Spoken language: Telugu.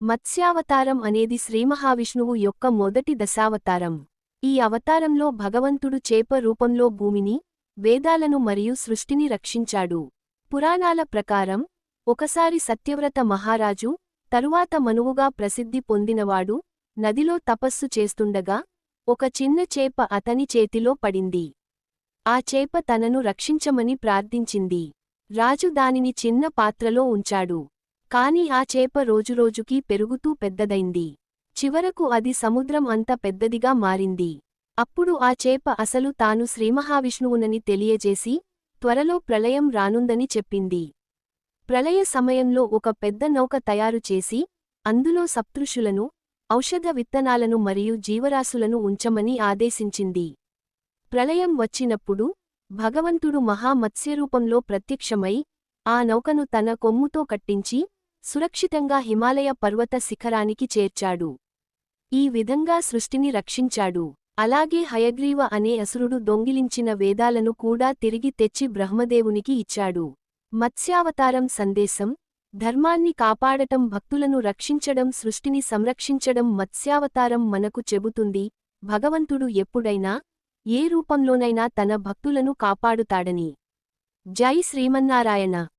మత్స్యావతారం అనేది శ్రీమహావిష్ణువు యొక్క మొదటి దశావతారం. ఈ అవతారంలో భగవంతుడు చేప రూపంలో భూమిని, వేదాలను మరియు సృష్టిని రక్షించాడు. పురాణాల ప్రకారం, ఒకసారి సత్యవ్రత మహారాజు, తరువాత మనువుగా ప్రసిద్ధి పొందినవాడు, నదిలో తపస్సు చేస్తుండగా, ఒక చిన్న చేప అతని చేతిలో పడింది. ఆ చేప తనను రక్షించమని ప్రార్థించింది. రాజు దానిని చిన్న పాత్రలో ఉంచాడు. కాని ఆ చేప రోజురోజుకీ పెరుగుతూ పెద్దదైంది. చివరకు అది సముద్రం అంత పెద్దదిగా మారింది. అప్పుడు ఆ చేప అసలు తాను శ్రీమహావిష్ణువునని తెలియజేసి, త్వరలో ప్రళయం రానుందని చెప్పింది. ప్రళయ సమయంలో ఒక పెద్ద నౌక తయారు చేసి, అందులో సప్తృషులను, ఔషధ విత్తనాలను మరియు జీవరాశులను ఉంచమని ఆదేశించింది. ప్రళయం వచ్చినప్పుడు, భగవంతుడు మహామత్స్యరూపంలో ప్రత్యక్షమై, ఆ నౌకను తన కొమ్ముతో కట్టించి, సురక్షితంగా హిమాలయ పర్వత శిఖరానికి చేర్చాడు. ఈ విధంగా సృష్టిని రక్షించాడు. అలాగే హయగ్రీవ అనే అసురుడు దొంగిలించిన వేదాలను కూడా తిరిగి తెచ్చి బ్రహ్మదేవునికి ఇచ్చాడు. మత్స్యావతారం సందేశం: ధర్మాన్ని కాపాడటం, భక్తులను రక్షించడం, సృష్టిని సంరక్షించడం. మత్స్యావతారం మనకు చెబుతుంది, భగవంతుడు ఎప్పుడైనా, ఏ రూపంలోనైనా తన భక్తులను కాపాడుతాడని. జై శ్రీమన్నారాయణ.